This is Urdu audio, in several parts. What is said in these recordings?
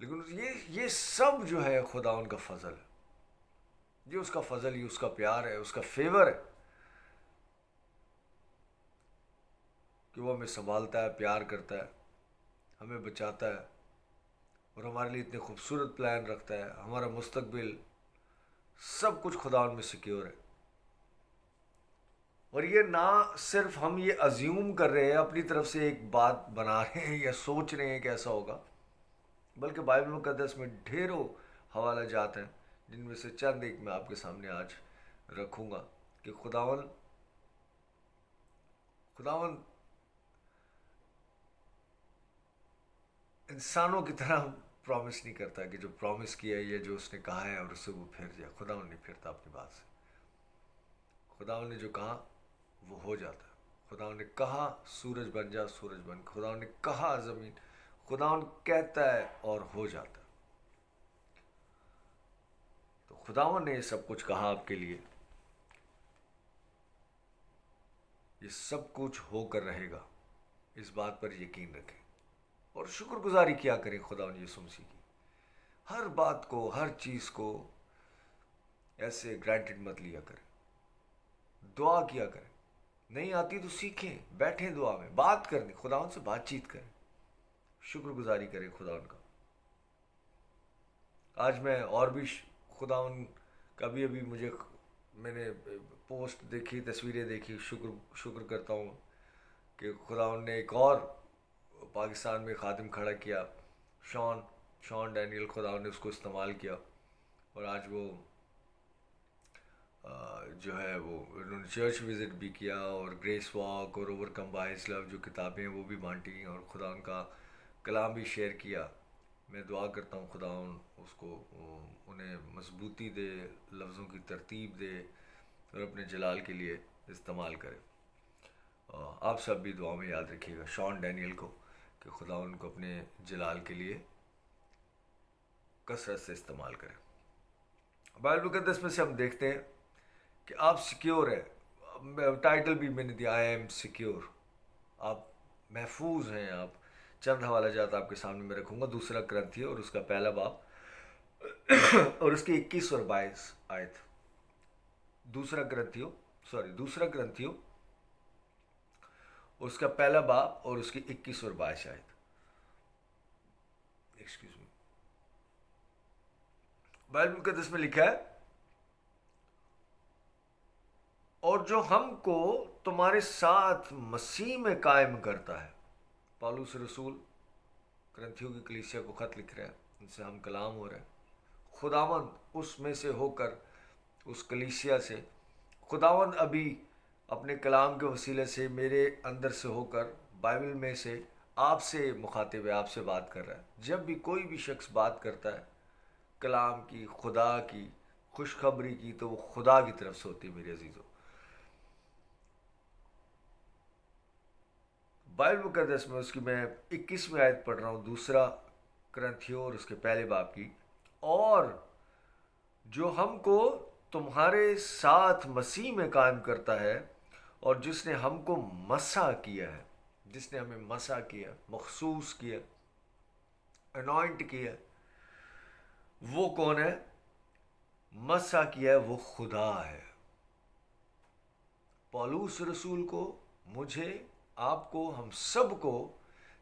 لیکن یہ سب جو ہے خدا ان کا فضل ہے، یہ اس کا فضل، یہ اس کا پیار ہے، اس کا فیور ہے کہ وہ ہمیں سنبھالتا ہے، پیار کرتا ہے، ہمیں بچاتا ہے، اور ہمارے لیے اتنے خوبصورت پلان رکھتا ہے، ہمارا مستقبل سب کچھ خدا ان میں سیکیور ہے۔ اور یہ نہ صرف ہم یہ ازیوم کر رہے ہیں، اپنی طرف سے ایک بات بنا رہے ہیں یا سوچ رہے ہیں کہ ایسا ہوگا، بلکہ بائبل مقدس میں ڈھیروں حوالہ جات ہیں، جن میں سے چند ایک میں آپ کے سامنے آج رکھوں گا کہ خداون انسانوں کی طرح پرومس نہیں کرتا کہ جو پرومس کیا ہے یا جو اس نے کہا ہے اور اس سے وہ پھر جائے۔ خداون نہیں پھرتا اپنی بات سے، خداون نے جو کہا وہ ہو جاتا ہے۔ خداون نے کہا سورج بن جا، سورج بن، خداون نے کہا زمین، خداون کہتا ہے اور ہو جاتا ہے۔ تو خداون نے یہ سب کچھ کہا آپ کے لیے، یہ سب کچھ ہو کر رہے گا، اس بات پر یقین رکھیں اور شکر گزاری کیا کریں خداون یسوع مسیح کی۔ ہر بات کو، ہر چیز کو ایسے گرانٹڈ مت لیا کریں، دعا کیا کریں، نہیں آتی تو سیکھیں، بیٹھیں دعا میں، بات کریں، خداون سے بات چیت کریں، شکر گزاری کریں خداون کا۔ آج میں اور بھی خداون کبھی ابھی میں نے پوسٹ دیکھی، تصویریں دیکھی، شکر کرتا ہوں کہ خداون نے ایک اور پاکستان میں خادم کھڑا کیا، شان ڈینیل، خداون نے اس کو استعمال کیا، اور آج وہ جو ہے وہ انہوں نے چرچ وزٹ بھی کیا، اور گریس واک اور overcome by his love جو کتابیں ہیں وہ بھی بانٹی، اور خدا ان کا کلام بھی شیئر کیا۔ میں دعا کرتا ہوں خدا اس کو انہیں مضبوطی دے، لفظوں کی ترتیب دے، اور اپنے جلال کے لیے استعمال کرے۔ آپ سب بھی دعا میں یاد رکھیے گا شان ڈینیل کو، کہ خدا ان کو اپنے جلال کے لیے کثرت سے استعمال کرے۔ بائبل مقدس میں سے ہم دیکھتے ہیں کہ آپ سیکیور ہیں، ٹائٹل بھی میں نے دیا، آئی ایم سیکیور، آپ محفوظ ہیں۔ آپ چند حوالہ جات آپ کے سامنے میں رکھوں گا، دوسرا کرنتھیوں اور اس کا پہلا باب اور اس کی 21 اور 22 آیت۔ دوسرا کرنتھیوں اس کا پہلا باب اور اس کی 21 اور 22 آیت۔ ایکسکیوز می، بائبل مقدس میں لکھا ہے، اور جو ہم کو تمہارے ساتھ مسیح میں قائم کرتا ہے۔ پالوس رسول کرنتھیوں کی کلیسیا کو خط لکھ رہا ہے، ان سے ہم کلام ہو رہے ہیں۔ خداوند اس میں سے ہو کر، اس کلیسیا سے خداوند ابھی اپنے کلام کے وسیلے سے میرے اندر سے ہو کر بائبل میں سے آپ سے مخاطب ہے، آپ سے بات کر رہا ہے۔ جب بھی کوئی بھی شخص بات کرتا ہے کلام کی، خدا کی خوشخبری کی، تو وہ خدا کی طرف سے ہوتی ہے میرے عزیزوں۔ بائبل مقدس میں اس کی میں 21ویں آیت پڑھ رہا ہوں، دوسرا کرنتھیوں اور اس کے پہلے باب کی، اور جو ہم کو تمہارے ساتھ مسیح میں قائم کرتا ہے، اور جس نے ہم کو مسح کیا ہے، جس نے ہمیں مسح کیا، مخصوص کیا، انوائنٹ کیا، وہ کون ہے؟ مسح کیا ہے وہ خدا ہے۔ پالوس رسول کو، مجھے، آپ کو، ہم سب کو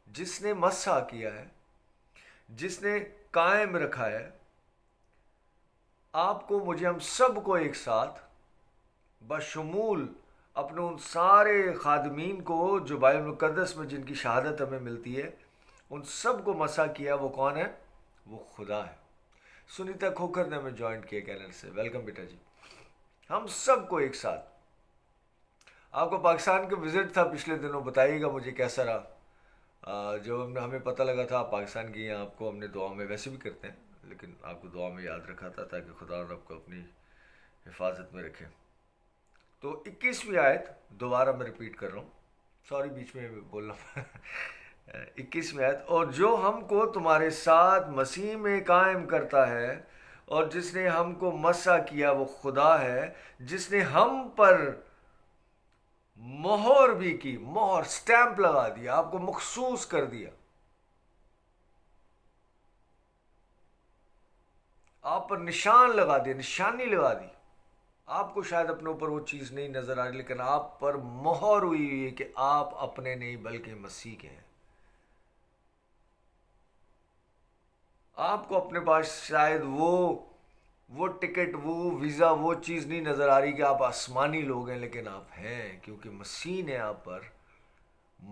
جس نے مسح کیا ہے، جس نے قائم رکھا ہے، آپ کو، مجھے، ہم سب کو ایک ساتھ، بشمول اپنے ان سارے خادمین کو جو بائبل مقدس میں جن کی شہادت ہمیں ملتی ہے، ان سب کو مسح کیا۔ وہ کون ہے؟ وہ خدا ہے۔ سنیتا کھوکھر نے ہمیں جوائنٹ کیا کینیڈا سے، ویلکم بیٹا جی۔ ہم سب کو ایک ساتھ، آپ کو پاکستان کا وزٹ تھا پچھلے دنوں، بتائیے گا مجھے کیسا رہا۔ جب ہمیں پتہ لگا تھا آپ پاکستان کی ہیں، آپ کو ہم نے دعا میں، ویسے بھی کرتے ہیں لیکن آپ کو دعا میں یاد رکھا تھا تاکہ خدا آپ کو اپنی حفاظت میں رکھے۔ تو 21ویں آیت دوبارہ میں ریپیٹ کر رہا ہوں، سوری بیچ میں بولنا 21ویں آیت، اور جو ہم کو تمہارے ساتھ مسیح میں قائم کرتا ہے، اور جس نے ہم کو مسح کیا وہ خدا ہے، جس نے ہم پر مہر بھی کی، مہر، سٹیمپ لگا دیا، آپ کو مخصوص کر دیا۔ آپ پر نشان لگا دیا، نشانی لگا دی. آپ کو شاید اپنے اوپر وہ چیز نہیں نظر آ رہی، لیکن آپ پر مہر ہوئی ہے کہ آپ اپنے نہیں بلکہ مسیح کے ہیں. آپ کو اپنے پاس شاید وہ ٹکٹ، وہ ویزا، وہ چیز نہیں نظر آ رہی کہ آپ آسمانی لوگ ہیں، لیکن آپ ہیں، کیونکہ مسیح نے آپ پر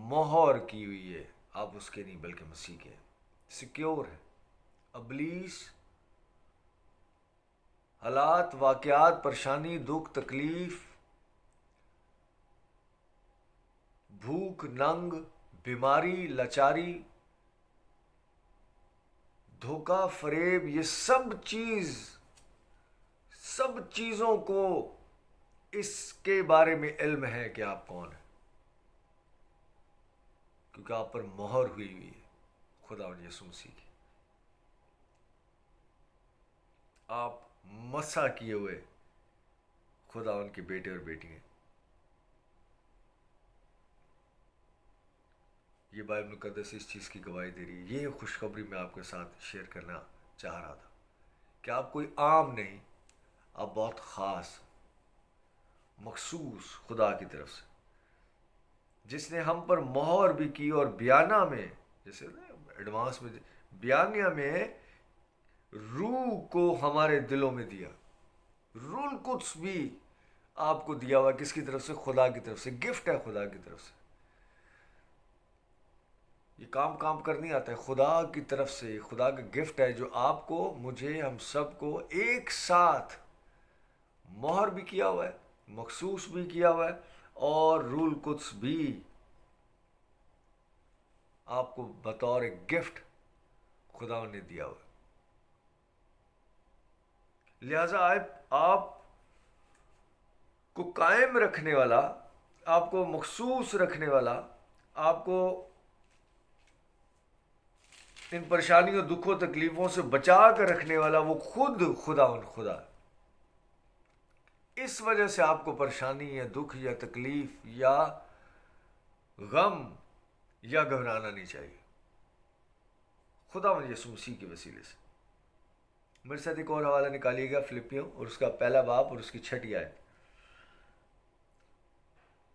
مہر کی ہوئی ہے. آپ اس کے نہیں بلکہ مسیح کے ہیں، سیکیور ہے. ابلیس، حالات، واقعات، پریشانی، دکھ، تکلیف، بھوک، ننگ، بیماری، لاچاری، دھوکہ، فریب، یہ سب چیزوں کو اس کے بارے میں علم ہے کہ آپ کون ہیں، کیونکہ آپ پر مہر ہوئی ہے خدا اور یسوع مسیح کی. آپ مسح کیے ہوئے خدا ان کے بیٹے اور بیٹی ہیں. یہ بائبل مقدس اس چیز کی گواہی دے رہی ہے. یہ خوشخبری میں آپ کے ساتھ شیئر کرنا چاہ رہا تھا کہ آپ کوئی عام نہیں، آپ بہت خاص، مخصوص خدا کی طرف سے، جس نے ہم پر مہر بھی کی. اور بیانہ میں، جیسے ایڈوانس میں، بیانیہ میں روح کو ہمارے دلوں میں دیا. روح القدس بھی آپ کو دیا ہوا، کس کی طرف سے؟ خدا کی طرف سے. گفٹ ہے خدا کی طرف سے. یہ کام کر نہیں آتا ہے، خدا کی طرف سے، خدا کا گفٹ ہے جو آپ کو، مجھے، ہم سب کو ایک ساتھ مہر بھی کیا ہوا ہے، مخصوص بھی کیا ہوا ہے، اور روح القدس بھی آپ کو بطور ایک گفٹ خدا نے دیا ہوا ہے. لہذا آپ کو قائم رکھنے والا، آپ کو مخصوص رکھنے والا، آپ کو ان پریشانیوں، دکھوں، تکلیفوں سے بچا کر رکھنے والا وہ خود خدا ہے. اس وجہ سے آپ کو پریشانی یا دکھ یا تکلیف یا غم یا گھبرانا نہیں چاہیے، خدا یسوع مسیح کے وسیلے سے. میرے ساتھ ایک اور حوالہ نکالیے گا، فلپیوں اور اس کا پہلا باب اور اس کی 6 آیت.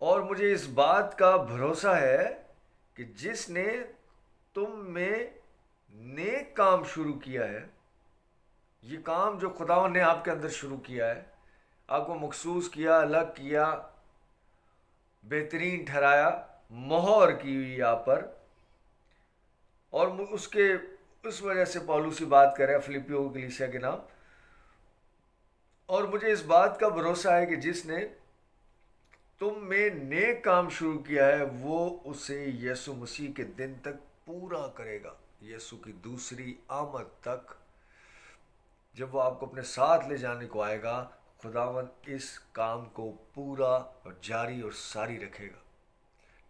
اور مجھے اس بات کا بھروسہ ہے کہ جس نے تم میں نیک کام شروع کیا ہے، یہ کام جو خدا نے آپ کے اندر شروع کیا ہے، آپ کو مخصوص کیا، الگ کیا، بہترین ٹھہرایا، مہر کی ہوئی آپ پر. اور اس وجہ سے پولوسی بات کر رہا ہے فلپیوں کی کلیسیا کے نام. اور مجھے اس بات کا بھروسہ ہے کہ جس نے تم میں نیک کام شروع کیا ہے، وہ اسے یسوع مسیح کے دن تک پورا کرے گا، یسوع کی دوسری آمد تک. جب وہ آپ کو اپنے ساتھ لے جانے کو آئے گا، خداوند اس کام کو پورا اور جاری اور ساری رکھے گا.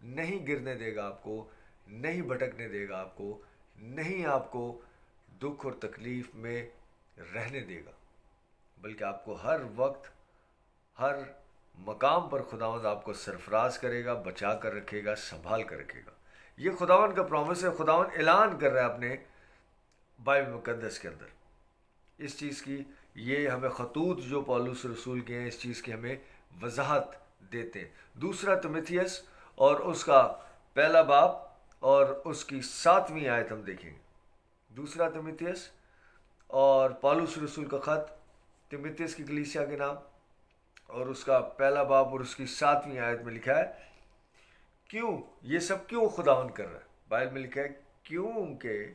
نہیں گرنے دے گا آپ کو، نہیں بھٹکنے دے گا آپ کو، نہیں آپ کو دکھ اور تکلیف میں رہنے دے گا، بلکہ آپ کو ہر وقت، ہر مقام پر خداوند آپ کو سرفراز کرے گا، بچا کر رکھے گا، سنبھال کر رکھے گا. یہ خداوند کا پرومس ہے. خداوند اعلان کر رہا ہے اپنے بائبل مقدس کے اندر اس چیز کی. یہ ہمیں خطوط جو پولس رسول کے ہیں، اس چیز کی ہمیں وضاحت دیتے ہیں. دوسرا تیموتھیوس اور اس کا پہلا باب اور اس کی 7ویں آیت ہم دیکھیں گے. دوسرا تیموتھیوس اور پولس رسول کا خط تیموتھیوس کی کلیسیا کے نام، اور اس کا پہلا باب اور اس کی 7ویں آیت میں لکھا ہے، کیوں یہ سب کیوں خداوند کر رہا ہے؟ بائبل میں لکھا ہے کیونکہ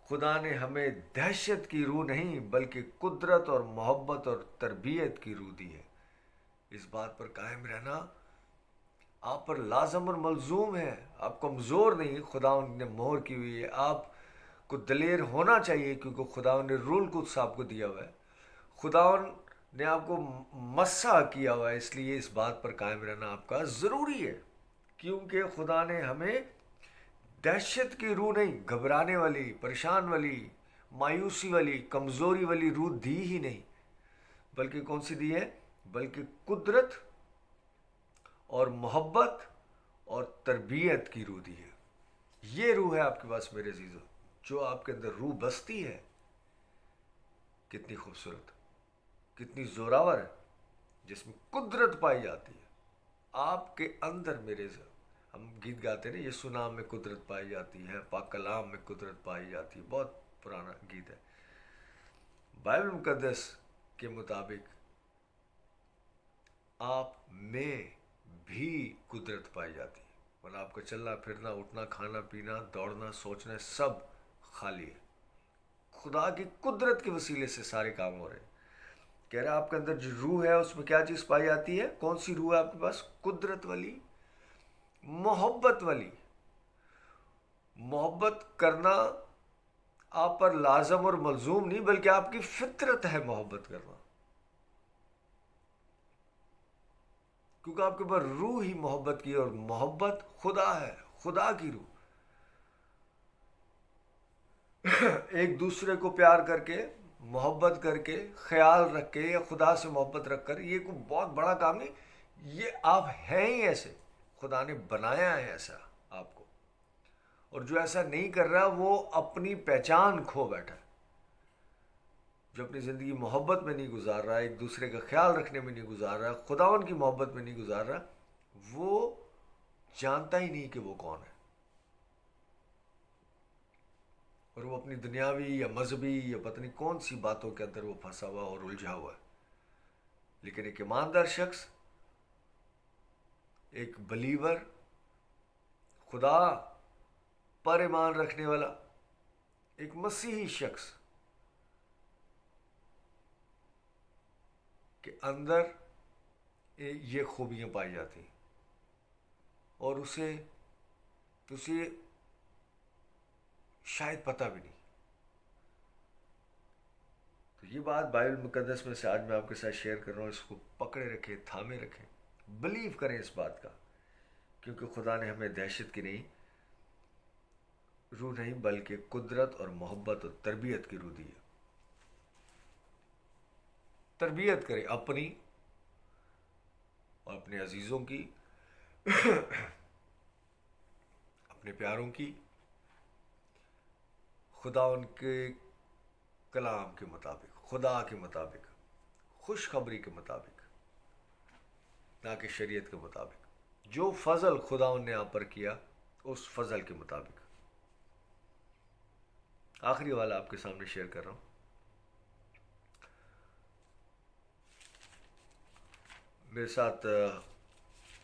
خدا نے ہمیں دہشت کی روح نہیں بلکہ قدرت اور محبت اور تربیت کی روح دی ہے. اس بات پر قائم رہنا آپ پر لازم اور ملزوم ہے. آپ کمزور نہیں، خدا نے مہر کی ہوئی ہے. آپ کو دلیر ہونا چاہیے، کیونکہ خدا نے روح القدس آپ کو دیا ہوا ہے. خدا نے آپ کو مسح کیا ہوا ہے، اس لیے اس بات پر قائم رہنا آپ کا ضروری ہے. کیونکہ خدا نے ہمیں دہشت کی روح نہیں، گھبرانے والی، پریشان والی، مایوسی والی، کمزوری والی روح دی ہی نہیں، بلکہ کون سی دی ہے؟ بلکہ قدرت اور محبت اور تربیت کی روح دی ہے. یہ روح ہے آپ کے پاس میرے عزیزو، جو آپ کے اندر روح بستی ہے کتنی خوبصورت، کتنی زوراور ہے، جس میں قدرت پائی جاتی ہے آپ کے اندر میرے سے. ہم گیت گاتے ہیں نا، یہ سنا میں قدرت پائی جاتی ہے، پاک کلام میں قدرت پائی جاتی ہے، بہت پرانا گیت ہے. بائبل مقدس کے مطابق آپ میں بھی قدرت پائی جاتی ہے، ورنہ آپ کا چلنا پھرنا، اٹھنا، کھانا پینا، دوڑنا، سوچنا سب خالی ہے. خدا کی قدرت کے وسیلے سے سارے کام ہو رہے ہیں. کہہ رہا آپ کے اندر جو روح ہے اس میں کیا چیز پائی جاتی ہے؟ کون سی روح ہے آپ کے پاس؟ قدرت والی، محبت والی. محبت کرنا آپ پر لازم اور ملزوم نہیں، بلکہ آپ کی فطرت ہے محبت کرنا، کیونکہ آپ کے پاس روح ہی محبت کی، اور محبت خدا ہے، خدا کی روح. ایک دوسرے کو پیار کر کے، محبت کر کے، خیال رکھ کے، یا خدا سے محبت رکھ کر، یہ کوئی بہت بڑا کام نہیں. یہ آپ ہیں ہی ایسے، خدا نے بنایا ہے ایسا آپ کو. اور جو ایسا نہیں کر رہا وہ اپنی پہچان کھو بیٹھا ہے، جو اپنی زندگی محبت میں نہیں گزار رہا، ایک دوسرے کا خیال رکھنے میں نہیں گزار رہا، خداوند کی محبت میں نہیں گزار رہا، وہ جانتا ہی نہیں کہ وہ کون ہے. اور وہ اپنی دنیاوی یا مذہبی یا پتہ نہیں کون سی باتوں کے اندر وہ پھنسا ہوا اور الجھا ہوا ہے. لیکن ایک ایماندار شخص، ایک بلیور، خدا پر ایمان رکھنے والا، ایک مسیحی شخص کے اندر یہ خوبیاں پائی جاتی ہیں، اور اسے شاید پتہ بھی نہیں. تو یہ بات بائبل مقدس میں سے آج میں آپ کے ساتھ شیئر کر رہا ہوں. اس کو پکڑے رکھیں، تھامے رکھیں، بلیو کریں اس بات کا، کیونکہ خدا نے ہمیں دہشت کی نہیں روح نہیں، بلکہ قدرت اور محبت اور تربیت کی روح دی ہے. تربیت کریں اپنی اور اپنے عزیزوں کی، اپنے پیاروں کی، خدا ان کے کلام کے مطابق، خدا کے مطابق، خوشخبری کے مطابق، نہ کہ شریعت کے مطابق. جو فضل خدا ان نے آپ پر کیا اس فضل کے مطابق. آخری والا آپ کے سامنے شیئر کر رہا ہوں. میرے ساتھ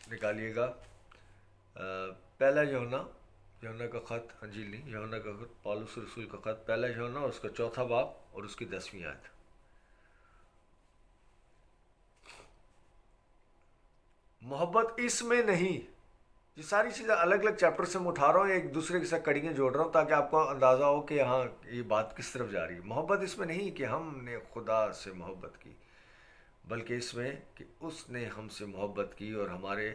نکالیے گا پہلا یوحنا کا خط، انجیل نہیں، یوحنا کا خط، پالوس رسول کا خط، پہلا یوحنا اور اس کا 4 باب اور اس کی 10ویں آیت. محبت اس میں نہیں. یہ ساری چیزیں الگ الگ چیپٹر سے میں اٹھا رہا ہوں، ایک دوسرے کے ساتھ کڑیاں جوڑ رہا ہوں تاکہ آپ کو اندازہ ہو کہ ہاں یہ بات کس طرف جا رہی ہے. محبت اس میں نہیں کہ ہم نے خدا سے محبت کی، بلکہ اس میں کہ اس نے ہم سے محبت کی اور ہمارے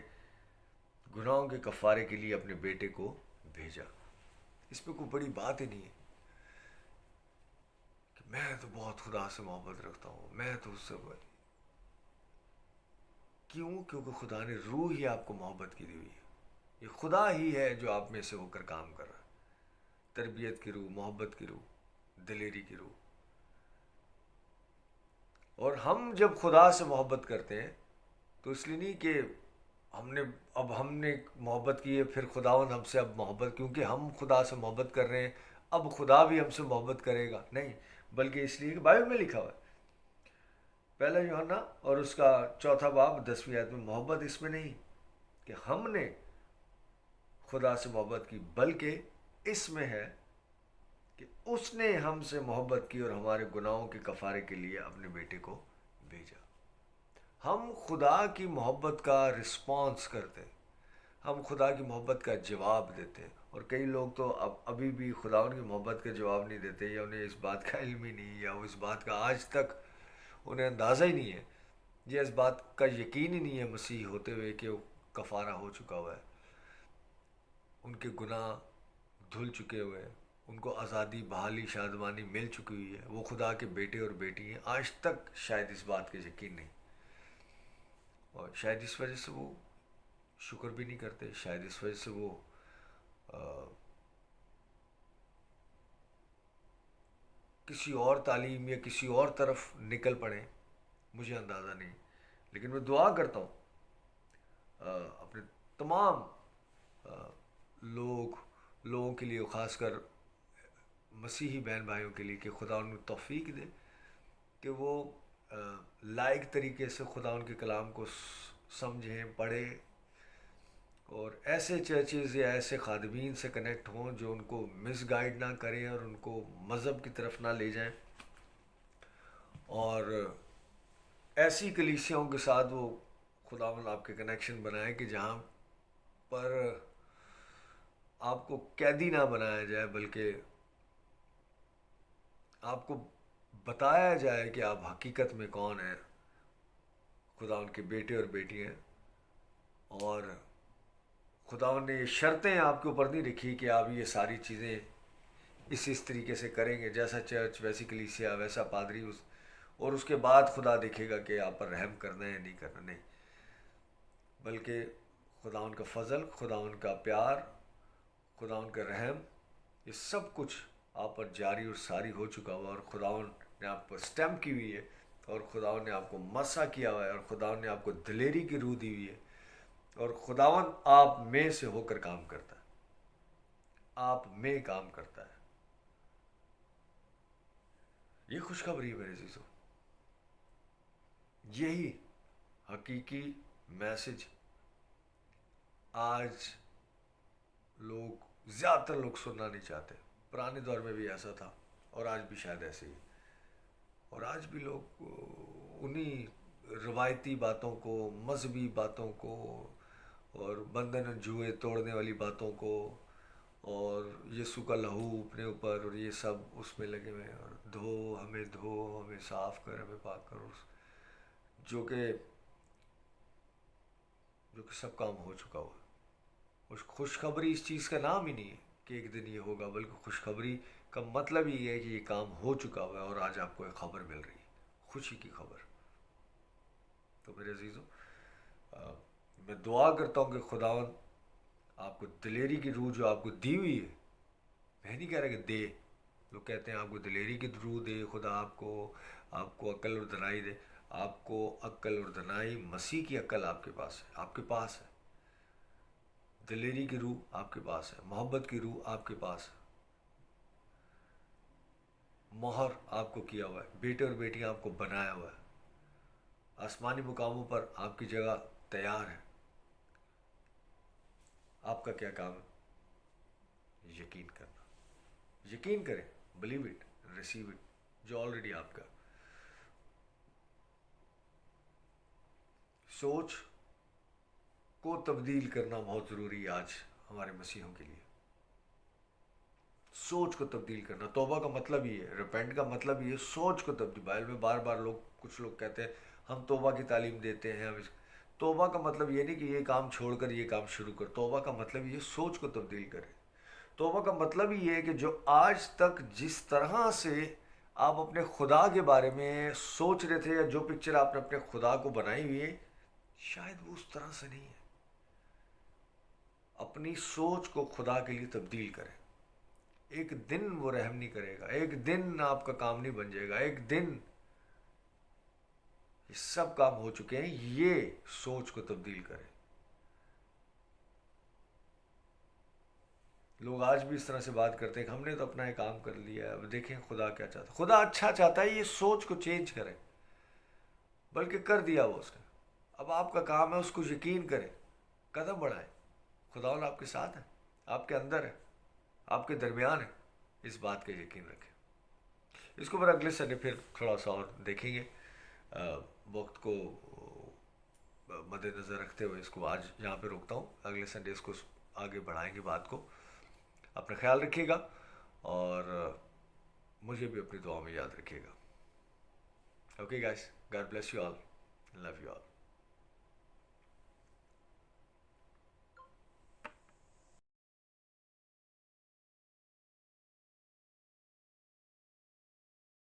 گناہوں کے کفارے کے لیے اپنے بیٹے کو بھیجا. اس میں کوئی بڑی بات ہی نہیں ہے کہ میں تو بہت خدا سے محبت رکھتا ہوں، میں تو اس سے کیوں؟ کیونکہ خدا نے روح ہی آپ کو محبت کی دی ہوئی ہے. یہ خدا ہی ہے جو آپ میں سے ہو کر کام کر رہا ہے. تربیت کی روح، محبت کی روح، دلیری کی روح. اور ہم جب خدا سے محبت کرتے ہیں تو اس لیے نہیں کہ ہم نے محبت کی ہے پھر خداوند ہم سے اب محبت، کیونکہ ہم خدا سے محبت کر رہے ہیں اب خدا بھی ہم سے محبت کرے گا، نہیں، بلکہ اس لیے کہ بائبل میں لکھا ہوا ہے پہلا یوحنا اور اس کا 4 باب 10ویں آیت میں، محبت اس میں نہیں کہ ہم نے خدا سے محبت کی، بلکہ اس میں ہے کہ اس نے ہم سے محبت کی اور ہمارے گناہوں کے کفارے کے لیے اپنے بیٹے کو بھیجا. ہم خدا کی محبت کا رسپانس کرتے، ہم خدا کی محبت کا جواب دیتے. اور کئی لوگ تو ابھی بھی خدا ان کی محبت کا جواب نہیں دیتے، یا انہیں اس بات کا علم ہی نہیں، یا وہ اس بات کا آج تک انہیں اندازہ ہی نہیں ہے، یا اس بات کا یقین ہی نہیں ہے مسیح ہوتے ہوئے کہ وہ کفارہ ہو چکا ہوا ہے، ان کے گناہ دھل چکے ہوئے ہیں، ان کو آزادی، بحالی، شادمانی مل چکی ہوئی ہے، وہ خدا کے بیٹے اور بیٹی ہیں. آج تک شاید اس بات کا یقین نہیں، اور شاید اس وجہ سے وہ شکر بھی نہیں کرتے، شاید اس وجہ سے وہ کسی اور تعلیم یا کسی اور طرف نکل پڑیں، مجھے اندازہ نہیں، لیکن میں دعا کرتا ہوں اپنے تمام لوگوں کے لیے، خاص کر مسیحی بہن بھائیوں کے لیے، کہ خدا ان کو توفیق دے کہ وہ لائق طریقے سے خدا ان کے کلام کو سمجھیں، پڑھیں، اور ایسے چرچز یا ایسے خادمین سے کنیکٹ ہوں جو ان کو مس گائیڈ نہ کریں اور ان کو مذہب کی طرف نہ لے جائیں، اور ایسی کلیسیاؤں کے ساتھ وہ خداوند آپ کے کنیکشن بنائیں کہ جہاں پر آپ کو قیدی نہ بنایا جائے، بلکہ آپ کو بتایا جائے کہ آپ حقیقت میں کون ہیں، خدا ان کے بیٹے اور بیٹی ہیں، اور خداوند نے یہ شرطیں آپ کے اوپر نہیں رکھی کہ آپ یہ ساری چیزیں اس طریقے سے کریں گے، جیسا چرچ ویسی کلیسیا ویسا پادری، اور اس کے بعد خدا دیکھے گا کہ آپ پر رحم کرنا ہے یا نہیں کرنا، نہیں، بلکہ خداوند کا فضل، خداوند کا پیار، خداوند کا رحم، یہ سب کچھ آپ پر جاری اور ساری ہو چکا ہوا، اور خداوند نے آپ پر اسٹیمپ کی ہوئی ہے، اور خداوند نے آپ کو مسح کیا ہوا ہے، اور خداوند نے آپ کو دلیری کی روح دی ہوئی ہے، اور خداوند آپ میں سے ہو کر کام کرتا ہے، آپ میں کام کرتا ہے۔ یہ خوشخبری ہے میرے عزیزو، یہی حقیقی میسج آج زیادہ تر لوگ سننا نہیں چاہتے۔ پرانے دور میں بھی ایسا تھا، اور آج بھی شاید ایسے ہی، اور آج بھی لوگ انہی روایتی باتوں کو، مذہبی باتوں کو، اور بندھن جوئے توڑنے والی باتوں کو، اور یسوع کا لہو اپنے اوپر، اور یہ سب اس میں لگے ہوئے ہیں، اور دھو ہمیں صاف کر، ہمیں پاک کر، جو کہ سب کام ہو چکا ہوا ہے۔ خوشخبری اس چیز کا نام ہی نہیں ہے کہ ایک دن یہ ہوگا، بلکہ خوشخبری کا مطلب یہ ہے کہ یہ کام ہو چکا ہوا ہے، اور آج آپ کو ایک خبر مل رہی ہے، خوشی کی خبر۔ تو میرے عزیزو، میں دعا کرتا ہوں کہ خداوند آپ کو دلیری کی روح جو آپ کو دی ہوئی ہے، میں نہیں کہہ رہا کہ دے، لوگ کہتے ہیں آپ کو دلیری کی روح دے خدا، آپ کو عقل اور دانائی دے، آپ کو عقل اور دانائی، مسیح کی عقل آپ کے پاس ہے، آپ کے پاس ہے، دلیری کی روح آپ کے پاس ہے، محبت کی روح آپ کے پاس ہے، مہر آپ کو کیا ہوا ہے، بیٹے اور بیٹیاں آپ کو بنایا ہوا ہے، آسمانی مقاموں پر آپ کی جگہ تیار ہے۔ آپ کا کیا کام ہے؟ یقین کرنا، یقین کریں، بلیو اٹ، ریسیو اٹ، جو آلریڈی آپ کا۔ سوچ کو تبدیل کرنا بہت ضروری ہے آج ہمارے مسیحوں کے لیے، سوچ کو تبدیل کرنا۔ توبہ کا مطلب یہ ہے، ریپینٹ کا مطلب یہ ہے سوچ کو تبدیل۔ بائبل میں بار بار کچھ لوگ کہتے ہیں ہم توبہ کی تعلیم دیتے ہیں، توبہ کا مطلب یہ نہیں کہ یہ کام چھوڑ کر یہ کام شروع کر، توبہ کا مطلب یہ سوچ کو تبدیل کرے۔ توبہ کا مطلب یہ ہے کہ جو آج تک جس طرح سے آپ اپنے خدا کے بارے میں سوچ رہے تھے، یا جو پکچر آپ نے اپنے خدا کو بنائی ہوئی ہے، شاید وہ اس طرح سے نہیں ہے۔ اپنی سوچ کو خدا کے لیے تبدیل کریں۔ ایک دن وہ رحم نہیں کرے گا، ایک دن آپ کا کام نہیں بن جائے گا، ایک دن یہ سب کام ہو چکے ہیں، یہ سوچ کو تبدیل کریں۔ لوگ آج بھی اس طرح سے بات کرتے ہیں کہ ہم نے تو اپنا یہ کام کر لیا ہے، اب دیکھیں خدا کیا چاہتا ہے۔ خدا اچھا چاہتا ہے، یہ سوچ کو چینج کریں، بلکہ کر دیا وہ اس نے۔ اب آپ کا کام ہے اس کو یقین کریں، قدم بڑھائیں، خداوند آپ کے ساتھ ہے، آپ کے اندر ہے، آپ کے درمیان ہے، اس بات کا یقین رکھیں۔ اس کو پھر اگلے سنڈے پھر تھوڑا سا اور دیکھیں گے، وقت کو مد نظر رکھتے ہوئے اس کو آج یہاں پہ روکتا ہوں، اگلے سنڈے اس کو آگے بڑھائیں گے بات کو۔ اپنا خیال رکھیے گا، اور مجھے بھی اپنی دعا میں یاد رکھیے گا۔ Okay guys, God bless you all, love you all.